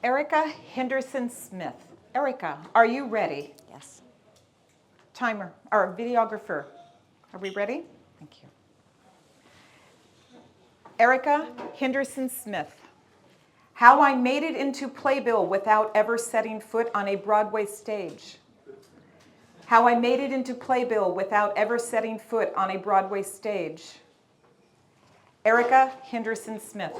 Erica Henderson Smith. Erica, are you ready? Yes. Timer, or videographer, are we ready? Thank you. Erica Henderson Smith. How I made it into Playbill without ever setting foot on a Broadway stage. How I made it into Playbill without ever setting foot on a Broadway stage. Erica Henderson Smith.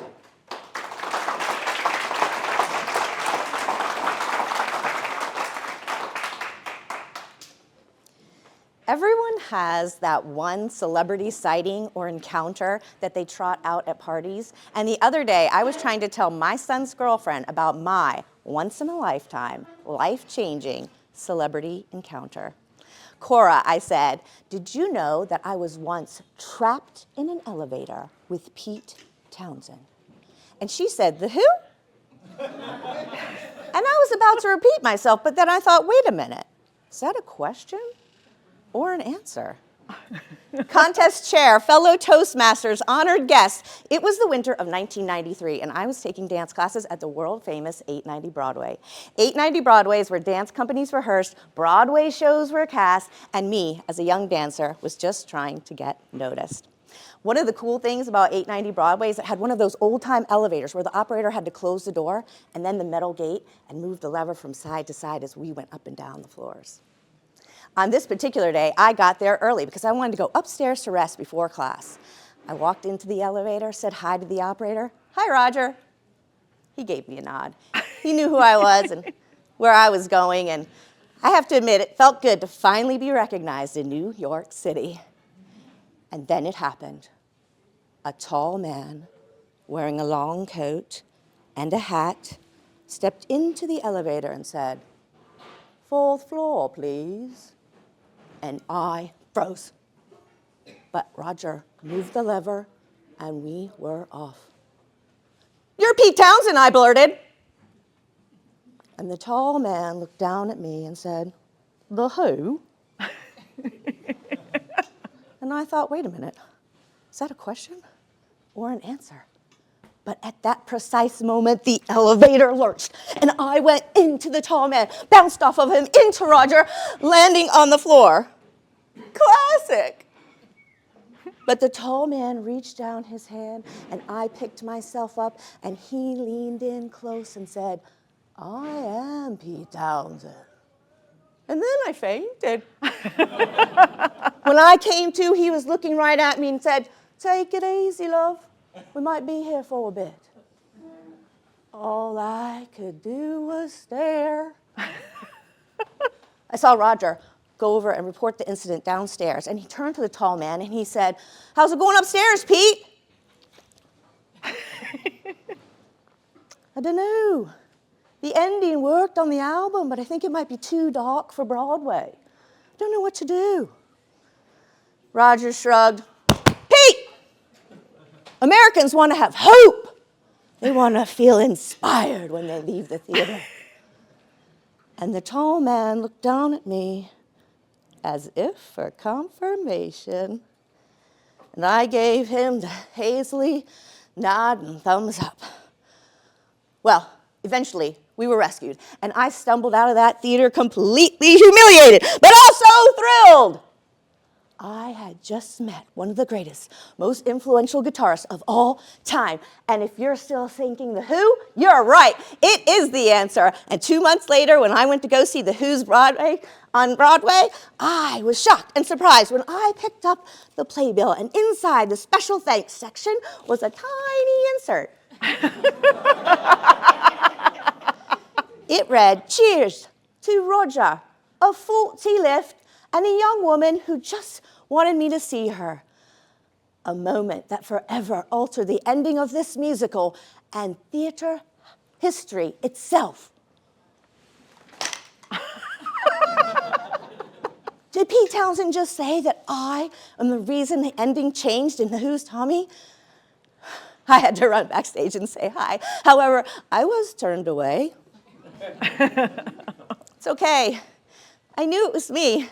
Everyone has that one celebrity sighting or encounter that they trot out at parties. And the other day, I was trying to tell my son's girlfriend about my once-in-a-lifetime, life-changing celebrity encounter. Cora, I said, did you know that I was once trapped in an elevator with Pete Townsend? And she said, the who? And I was about to repeat myself, but then I thought, wait a minute, is that a question or an answer? Contest chair, fellow Toastmasters, honored guests. It was the winter of 1993, and I was taking dance classes at the world-famous 890 Broadway. 890 Broadway is where dance companies rehearsed, Broadway shows were cast, and me, as a young dancer, was just trying to get noticed. One of the cool things about 890 Broadway is it had one of those old-time elevators where the operator had to close the door and then the metal gate and move the lever from side to side as we went up and down the floors. On this particular day, I got there early because I wanted to go upstairs to rest before class. I walked into the elevator, said hi to the operator. Hi, Roger. He gave me a nod. He knew who I was and where I was going, and I have to admit, it felt good to finally be recognized in New York City. And then it happened. A tall man wearing a long coat and a hat stepped into the elevator and said, "Fourth floor, please." And I froze. But Roger moved the lever, and we were off. "You're Pete Townsend," I blurted. And the tall man looked down at me and said, "The who?" And I thought, wait a minute, is that a question or an answer? But at that precise moment, the elevator lurched, and I went into the tall man, bounced off of him into Roger, landing on the floor. Classic. But the tall man reached down his hand, and I picked myself up, and he leaned in close and said, "I am Pete Townsend." And then I fainted. When I came to, he was looking right at me and said, "Take it easy, love. We might be here for a bit." All I could do was stare. I saw Roger go over and report the incident downstairs, and he turned to the tall man and he said, "How's it going upstairs, Pete?" I don't know. The ending worked on the album, but I think it might be too dark for Broadway. I don't know what to do. Roger shrugged. "Pete! Americans want to have hope. They want to feel inspired when they leave the theater." And the tall man looked down at me as if for confirmation. And I gave him the Hazley nod and thumbs up. Well, eventually we were rescued, and I stumbled out of that theater completely humiliated, but also thrilled. I had just met one of the greatest, most influential guitarists of all time. And if you're still thinking The Who, you're right. It is the answer. And 2 months later, when I went to go see The Who's on Broadway, I was shocked and surprised when I picked up the playbill, and inside the special thanks section was a tiny insert. It read, "Cheers to Roger, a faulty lift, and a young woman who just wanted me to see her." A moment that forever altered the ending of this musical and theater history itself. Did Pete Townsend just say that I am the reason the ending changed in The Who's Tommy? I had to run backstage and say hi. However, I was turned away. It's okay. I knew it was me.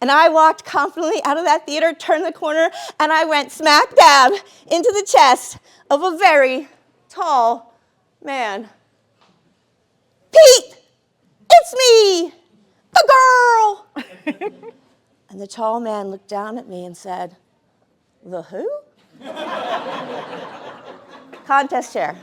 And I walked confidently out of that theater, turned the corner, and I went smack dab into the chest of a very tall man. And the tall man looked down at me and said, "The who?" Contest chair.